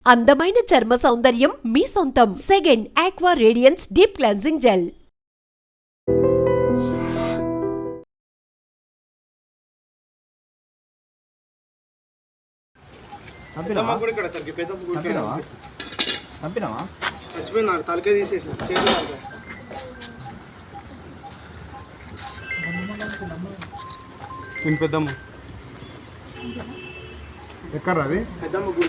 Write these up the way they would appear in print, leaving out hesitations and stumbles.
అందమైన చర్మ సౌందర్యం మీ సొంతం. Second aqua radiance deep cleansing gel. తలకే తీసేసి పెద్దమ్మ ఎక్కడ అది పెద్దమ్మ గుడి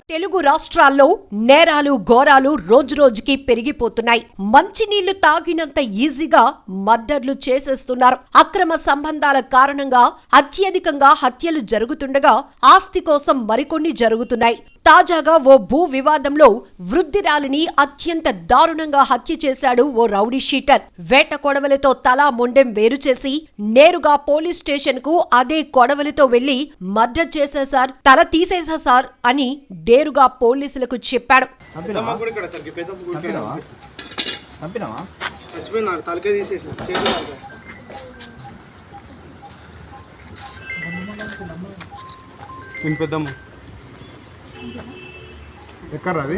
తెలుగు రాష్ట్రాల్లో నేరాలు ఘోరాలు రోజురోజుకి పెరిగిపోతున్నాయి. మంచినీళ్లు తాగినంత ఈజీగా మర్డర్లు చేసేస్తున్నారు. అక్రమ సంబంధాల కారణంగా అత్యధికంగా హత్యలు జరుగుతుండగా ఆస్తి కోసం మరికొన్ని జరుగుతున్నాయి. తాజాగా ఓ భూ వివాదంలో వృద్ధురాలిని అత్యంత దారుణంగా హత్య చేశాడు ఓ రౌడీ షీటర్. వేట కొడవలితో తల మొండెం వేరు చేసి నేరుగా పోలీస్ స్టేషన్ కు అదే కొడవలితో వెళ్లి మర్డర్ చేసేశారు, తల తీసేసా సార్ అని డేరుగా పోలీసులకు చెప్పాడు. ఎక్కడ అది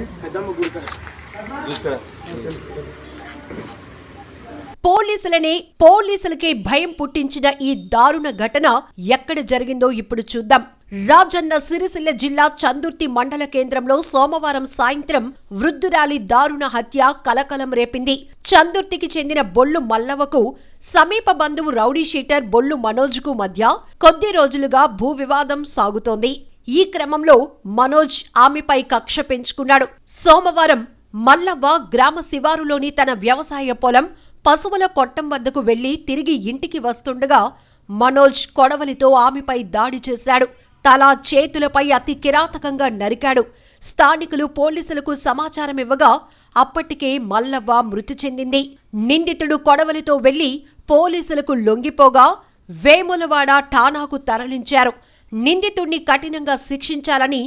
పోలీసులకే భయం పుట్టించిన ఈ దారుణ ఘటన ఎక్కడ జరిగిందో ఇప్పుడు చూద్దాం. రాజన్న సిరిసిల్ల జిల్లా చందుర్తి మండల కేంద్రంలో సోమవారం సాయంత్రం వృద్ధురాలి దారుణ హత్య కలకలం రేపింది. చందుర్తికి చెందిన బొల్లు మల్లవకు సమీప బంధువు రౌడీ షీటర్ బొల్లు మనోజ్ కు మధ్య కొద్ది రోజులుగా భూ వివాదం సాగుతోంది. ఈ క్రమంలో మనోజ్ ఆమెపై కక్ష పెంచుకున్నాడు. సోమవారం మల్లవ్వ గ్రామ శివారులోని తన వ్యవసాయ పొలం పశువుల కొట్టం వద్దకు వెళ్లి తిరిగి ఇంటికి వస్తుండగా మనోజ్ కొడవలితో ఆమెపై దాడి చేశాడు. తల చేతులపై అతి కిరాతకంగా నరికాడు. స్థానికులు పోలీసులకు సమాచారం ఇవ్వగా అప్పటికే మల్లవ్వ మృతి చెందింది. నిందితుడు కొడవలితో వెళ్లి పోలీసులకు లొంగిపోగా వేములవాడ ఠాణాకు తరలించారు. నిందితుడిని కఠినంగా శిక్షించాలని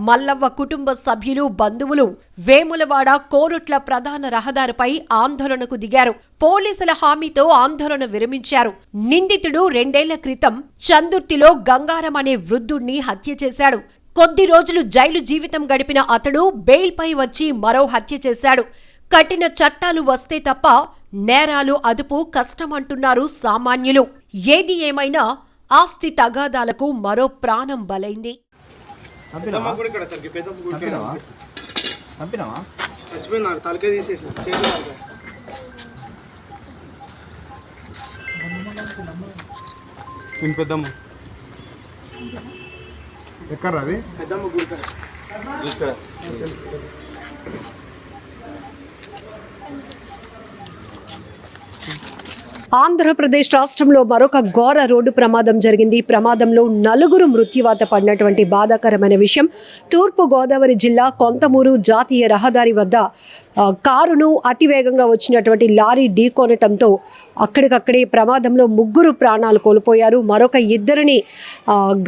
మల్లవ్వ కుటుంబ సభ్యులు, బంధువులు వేములవాడ కోరుట్ల ప్రధాన రహదారిపై ఆందోళనకు దిగారు. పోలీసుల హామీతో ఆందోళన విరమించారు. నిందితుడు 2 ఏళ్ల క్రితం చందుర్తిలో గంగారం అనే వృద్ధుణ్ణి హత్య చేశాడు. కొద్ది రోజులు జైలు జీవితం గడిపిన అతడు బెయిల్పై వచ్చి మరో హత్య చేశాడు. కఠిన చట్టాలు వస్తే తప్ప నేరాలు అదుపు కష్టమంటున్నారు సామాన్యులు. ఏది ఏమైనా ఆస్తి తగాదాలకు మరో ప్రాణం బలైంది. తలకే తీసేసి పెద్దమ్మ ఎక్కడ అది పెద్దమ్మ గుడి ఆంధ్రప్రదేశ్ రాష్ట్రంలో మరొక ఘోర రోడ్డు ప్రమాదం జరిగింది. ప్రమాదంలో 4 మృత్యువాత పడినటువంటి బాధాకరమైన విషయం. తూర్పు గోదావరి జిల్లా కొంతమూరు జాతీయ రహదారి వద్ద కారును అతివేగంగా వచ్చినటువంటి లారీ ఢీకొనటంతో అక్కడికక్కడే ప్రమాదంలో 3 ప్రాణాలు కోల్పోయారు. మరొక 2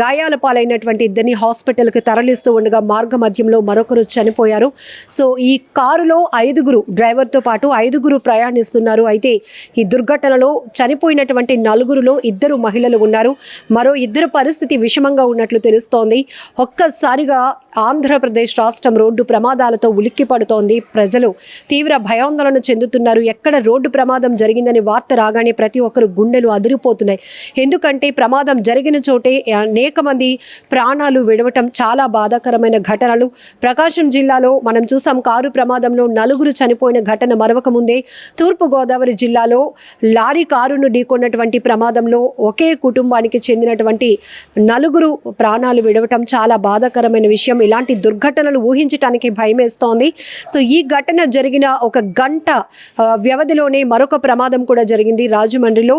గాయాల పాలైనటువంటి 2 హాస్పిటల్కి తరలిస్తూ ఉండగా మార్గ మధ్యంలో మరొకరు చనిపోయారు. సో ఈ కారులో 5 డ్రైవర్తో పాటు 5 ప్రయాణిస్తున్నారు. అయితే ఈ దుర్ఘటనలో చనిపోయినటువంటి 4లో 2 మహిళలు ఉన్నారు. మరో 2 పరిస్థితి విషమంగా ఉన్నట్లు తెలుస్తోంది. ఒక్కసారిగా ఆంధ్రప్రదేశ్ రాష్ట్రం రోడ్డు ప్రమాదాలతో ఉలిక్కి పడుతోంది. ప్రజలు తీవ్ర భయాందోళన చెందుతున్నారు. ఎక్కడ రోడ్డు ప్రమాదం జరిగిందని వార్త రాగానే ప్రతి ఒక్కరు గుండెలు అదిరిపోతున్నాయి. ఎందుకంటే ప్రమాదం జరిగిన చోటే అనేక మంది ప్రాణాలు విడవటం చాలా బాధాకరమైన ఘటనలు. ప్రకాశం జిల్లాలో మనం చూసాం, కారు ప్రమాదంలో 4 చనిపోయిన ఘటన మరవక ముందే తూర్పు గోదావరి జిల్లాలో లారీ కారును ఢీకొన్నటువంటి ప్రమాదంలో ఒకే కుటుంబానికి చెందినటువంటి 4 ప్రాణాలు విడవటం చాలా బాధాకరమైన విషయం. ఇలాంటి దుర్ఘటనలు ఊహించడానికి భయమేస్తోంది. సో ఈ ఘటన జరిగిన 1 గంట వ్యవధిలోనే మరొక ప్రమాదం కూడా జరిగింది. రాజమండ్రిలో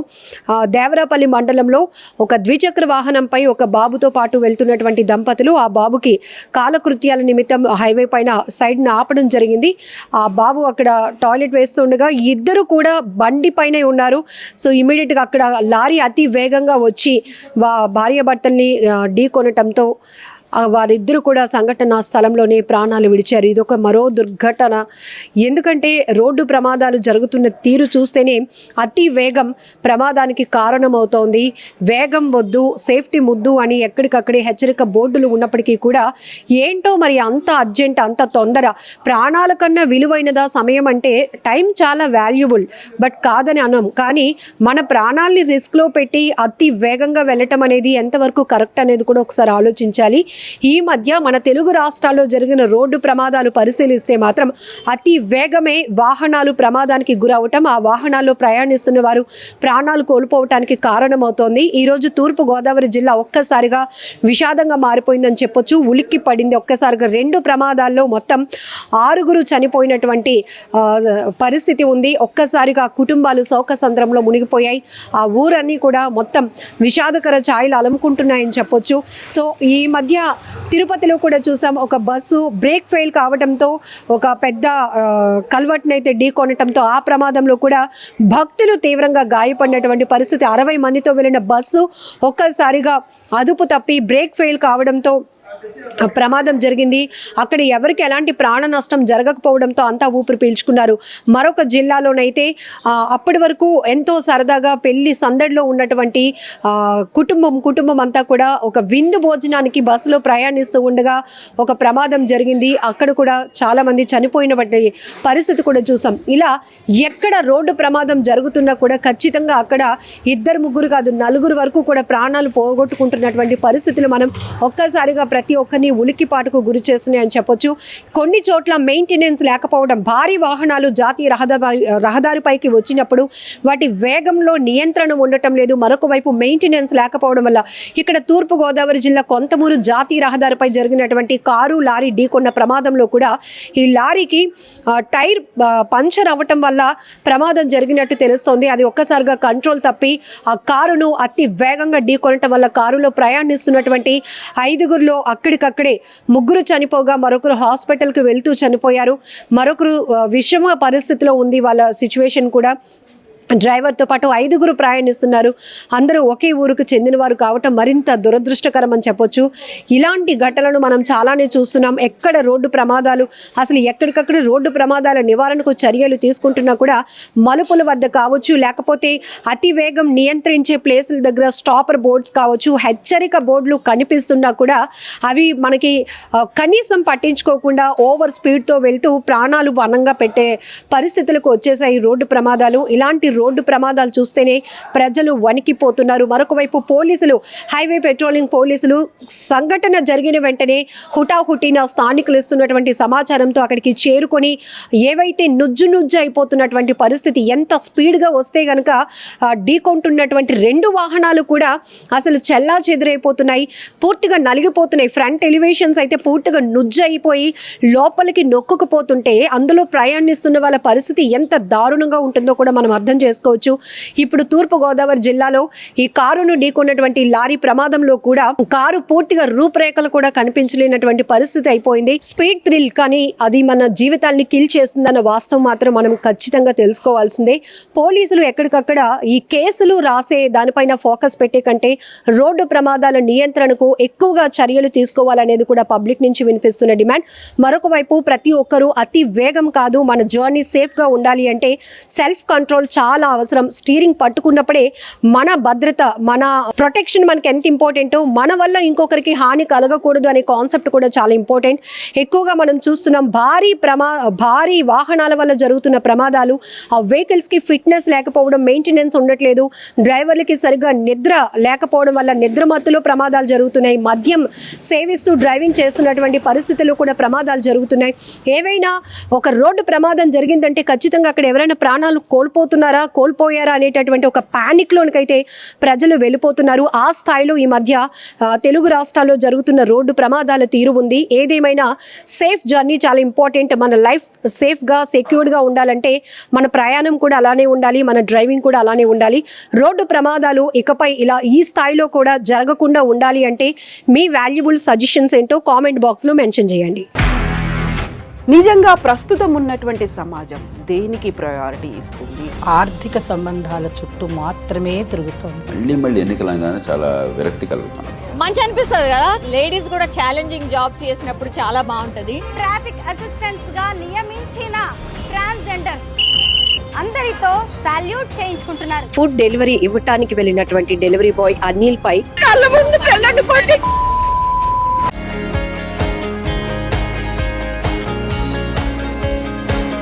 దేవరాపల్లి మండలంలో ఒక ద్విచక్ర వాహనంపై ఒక బాబుతో పాటు వెళ్తున్నటువంటి దంపతులు, ఆ బాబుకి కాలకృత్యాల నిమిత్తం హైవే పైన సైడ్న ఆపడం జరిగింది. ఆ బాబు అక్కడ టాయిలెట్ వేస్తుండగా 2 కూడా బండి పైనే ఉన్నారు. సో ఇమీడియట్గా అక్కడ లారీ అతి వేగంగా వచ్చి భార్యాభర్తల్ని ఢీకొనటంతో వారిద్దరూ కూడా సంఘటనా స్థలంలోనే ప్రాణాలు విడిచారు. ఇదొక మరో దుర్ఘటన. ఎందుకంటే రోడ్డు ప్రమాదాలు జరుగుతున్న తీరు చూస్తేనే అతి వేగం ప్రమాదానికి కారణమవుతోంది. వేగం వద్దు, సేఫ్టీ ముద్దు అని ఎక్కడికక్కడే హెచ్చరిక బోర్డులు ఉన్నప్పటికీ కూడా ఏంటో మరి అంత అర్జెంట్, అంత తొందర. ప్రాణాల కన్నా విలువైనదా సమయం అంటే? టైం చాలా వాల్యుబుల్, బట్ కాదని అనం. కానీ మన ప్రాణాల్ని రిస్క్లో పెట్టి అతి వేగంగా వెళ్ళటం అనేది ఎంతవరకు కరెక్ట్ అనేది కూడా ఒకసారి ఆలోచించాలి. ఈ మధ్య మన తెలుగు రాష్ట్రాల్లో జరిగిన రోడ్డు ప్రమాదాలు పరిశీలిస్తే మాత్రం అతి వేగమే వాహనాలు ప్రమాదానికి గురవటం, ఆ వాహనాల్లో ప్రయాణిస్తున్న వారు ప్రాణాలు కోల్పోవటానికి కారణమవుతోంది. ఈరోజు తూర్పు గోదావరి జిల్లా ఒక్కసారిగా విషాదంగా మారిపోయిందని చెప్పొచ్చు. ఉలిక్కి పడింది ఒక్కసారిగా. 2 ప్రమాదాల్లో మొత్తం 6 చనిపోయినటువంటి పరిస్థితి ఉంది. ఒక్కసారిగా కుటుంబాలు శోకసంద్రంలో మునిగిపోయాయి. ఆ ఊరన్నీ కూడా మొత్తం విషాదకర ఛాయలు అలుముకుంటున్నాయని చెప్పొచ్చు. సో ఈ మధ్య తిరుపతిలో కూడా చూసాం, ఒక బస్సు బ్రేక్ ఫెయిల్ కావడంతో ఒక పెద్ద కల్వర్ట్ని అయితే ఢీకొనటంతో ఆ ప్రమాదంలో కూడా భక్తులు తీవ్రంగా గాయపడినటువంటి పరిస్థితి. 60 మందితో వెళ్ళిన బస్సు ఒక్కసారిగా అదుపు తప్పి బ్రేక్ ఫెయిల్ కావడంతో ప్రమాదం జరిగింది. అక్కడ ఎవరికి ఎలాంటి ప్రాణ నష్టం జరగకపోవడంతో అంతా ఊపిరి పీల్చుకున్నారు. మరొక జిల్లాలోనైతే అప్పటి వరకు ఎంతో సరదాగా పెళ్లి సందడిలో ఉన్నటువంటి కుటుంబం అంతా కూడా ఒక విందు భోజనానికి బస్సులో ప్రయాణిస్తూ ఉండగా ఒక ప్రమాదం జరిగింది. అక్కడ కూడా చాలామంది చనిపోయినటువంటి పరిస్థితి కూడా చూసాం. ఇలా ఎక్కడ రోడ్డు ప్రమాదం జరుగుతున్నా కూడా ఖచ్చితంగా అక్కడ 2-3 కాదు 4 వరకు కూడా ప్రాణాలు పోగొట్టుకుంటున్నటువంటి పరిస్థితులు మనం ఒక్కసారిగా ప్రతి ఒక్కరిని ఉలిక్కిపాటుకు గురి చేస్తున్నాయి అని చెప్పొచ్చు. కొన్ని చోట్ల మెయింటెనెన్స్ లేకపోవడం, భారీ వాహనాలు జాతీయ రహదారిపైకి వచ్చినప్పుడు వాటి వేగంలో నియంత్రణ ఉండటం లేదు. మరొక వైపు మెయింటెనెన్స్ లేకపోవడం వల్ల ఇక్కడ తూర్పు గోదావరి జిల్లా కొంతమూరు జాతీయ రహదారిపై జరిగినటువంటి కారు లారీ ఢీకొన్న ప్రమాదంలో కూడా ఈ లారీకి టైర్ పంచర్ అవ్వటం వల్ల ప్రమాదం జరిగినట్టు తెలుస్తోంది. అది ఒక్కసారిగా కంట్రోల్ తప్పి ఆ కారును అతి వేగంగా ఢీకొనటం వల్ల కారులో ప్రయాణిస్తున్నటువంటి 5గురిలో అక్కడికక్కడే 3 చనిపోగా మరొకరు హాస్పిటల్కి వెళ్తూ చనిపోయారు. మరొకరు విషమ పరిస్థితిలో ఉంది వాళ్ళ సిచ్యువేషన్ కూడా. డ్రైవర్తో పాటు 5గురు ప్రయాణిస్తున్నారు. అందరూ ఒకే ఊరుకు చెందినవారు కావటం మరింత దురదృష్టకరం అని చెప్పొచ్చు. ఇలాంటి ఘటనలు మనం చాలానే చూస్తున్నాం. ఎక్కడ రోడ్డు ప్రమాదాలు, అసలు ఎక్కడికక్కడ రోడ్డు ప్రమాదాల నివారణకు చర్యలు తీసుకుంటున్నా కూడా మలుపుల వద్ద కావచ్చు, లేకపోతే అతి వేగం నియంత్రించే ప్లేసుల దగ్గర స్టాపర్ బోర్డ్స్ కావచ్చు, హెచ్చరిక బోర్డులు కనిపిస్తున్నా కూడా అవి మనకి కనీసం పట్టించుకోకుండా ఓవర్ స్పీడ్తో వెళ్తూ ప్రాణాలు పణంగా పెట్టే పరిస్థితులకు వచ్చేసాయి రోడ్డు ప్రమాదాలు. ఇలాంటి రోడ్డు ప్రమాదాలు చూస్తేనే ప్రజలు వణికిపోతున్నారు. మరొక వైపు పోలీసులు, హైవే పెట్రోలింగ్ పోలీసులు సంఘటన జరిగిన వెంటనే హుటాహుటిన స్థానికులు ఇస్తున్నటువంటి సమాచారంతో అక్కడికి చేరుకొని ఏవైతే నుజ్జు అయిపోతున్నటువంటి పరిస్థితి, ఎంత స్పీడ్గా వస్తే కనుక ఢీకొంటున్నటువంటి 2 వాహనాలు కూడా అసలు చెల్లా చెదురైపోతున్నాయి, పూర్తిగా నలిగిపోతున్నాయి. ఫ్రంట్ ఎలివేషన్స్ అయితే పూర్తిగా నుజ్జు అయిపోయి లోపలికి నొక్కుకుపోతుంటే అందులో ప్రయాణిస్తున్న వాళ్ళ పరిస్థితి ఎంత దారుణంగా ఉంటుందో కూడా మనం అర్థం చేసుకోవచ్చు. ఇప్పుడు తూర్పు గోదావరి జిల్లాలో ఈ కారును ఢీకొన్నటువంటి లారీ ప్రమాదంలో కూడా కారు పూర్తిగా రూపురేఖలు కూడా కనిపించలేనటువంటి పరిస్థితి అయిపోయింది. స్పీడ్ థ్రిల్ కానీ అది మన జీవితాన్ని కిల్ చేస్తుందన్న వాస్తవం మాత్రం మనం ఖచ్చితంగా తెలుసుకోవాల్సిందే. పోలీసులు ఎక్కడికక్కడ ఈ కేసులు రాసే దానిపైన ఫోకస్ పెట్టే కంటే రోడ్డు ప్రమాదాల నియంత్రణకు ఎక్కువగా చర్యలు తీసుకోవాలనేది కూడా పబ్లిక్ నుంచి వినిపిస్తున్న డిమాండ్. మరొక వైపు ప్రతి ఒక్కరూ అతి వేగం కాదు, మన జర్నీ సేఫ్గా ఉండాలి అంటే సెల్ఫ్ కంట్రోల్ చాలా అవసరం. స్టీరింగ్ పట్టుకున్నప్పుడే మన భద్రత, మన ప్రొటెక్షన్ మనకి ఎంత ఇంపార్టెంటో మన వల్ల ఇంకొకరికి హాని కలగకూడదు అనే కాన్సెప్ట్ కూడా చాలా ఇంపార్టెంట్. ఎక్కువగా మనం చూస్తున్నాం భారీ వాహనాల వల్ల జరుగుతున్న ప్రమాదాలు, ఆ వెహికల్స్కి ఫిట్నెస్ లేకపోవడం, మెయింటెనెన్స్ ఉండట్లేదు, డ్రైవర్లకి సరిగ్గా నిద్ర లేకపోవడం వల్ల నిద్ర మత్తులో ప్రమాదాలు జరుగుతున్నాయి, మద్యం సేవిస్తూ డ్రైవింగ్ చేస్తున్నటువంటి పరిస్థితుల్లో కూడా ప్రమాదాలు జరుగుతున్నాయి. ఏవైనా ఒక రోడ్డు ప్రమాదం జరిగిందంటే ఖచ్చితంగా అక్కడ ఎవరైనా ప్రాణాలు కోల్పోయారా అనేటటువంటి ఒక ప్యానిక్లోనికైతే ప్రజలు వెళ్ళిపోతున్నారు. ఆ స్థాయిలో ఈ మధ్య తెలుగు రాష్ట్రాల్లో జరుగుతున్న రోడ్డు ప్రమాదాల తీరు ఉంది. ఏదేమైనా సేఫ్ జర్నీ చాలా ఇంపార్టెంట్. మన లైఫ్ సేఫ్గా సెక్యూర్డ్గా ఉండాలంటే మన ప్రయాణం కూడా అలానే ఉండాలి, మన డ్రైవింగ్ కూడా అలానే ఉండాలి. రోడ్డు ప్రమాదాలు ఇకపై ఇలా ఈ స్థాయిలో కూడా జరగకుండా ఉండాలి అంటే మీ వాల్యుబుల్ సజెషన్స్ ఏంటో కామెంట్ బాక్స్లో మెన్షన్ చేయండి. నిజంగా ప్రస్తుతం ఉన్నటువంటి సమాజం దేనికి ప్రయారిటీ ఇస్తుంది? ఆర్థిక సంబంధాల చుట్టూ మాత్రమే తిరుగుతోంది. మళ్ళీ ఎన్నికలంగానే చాలా విరక్తి కలుగుతున్నాం. మంచి అనిపిస్తుంది కదా, లేడీస్ కూడా ఛాలెంజింగ్ జాబ్స్ చేసినప్పుడు చాలా బాగుంటది. ట్రాఫిక్ అసిస్టెంట్స్ గా నియమించిన ట్రాన్స్జెండర్స్ అందరితో సాల్యూట్ చేయించుకుంటున్నారు. ఫుడ్ డెలివరీ ఇవ్వటానికి వెళ్ళినటువంటి డెలివరీ బాయ్ అనిల్ పై కళ్ళ ముందు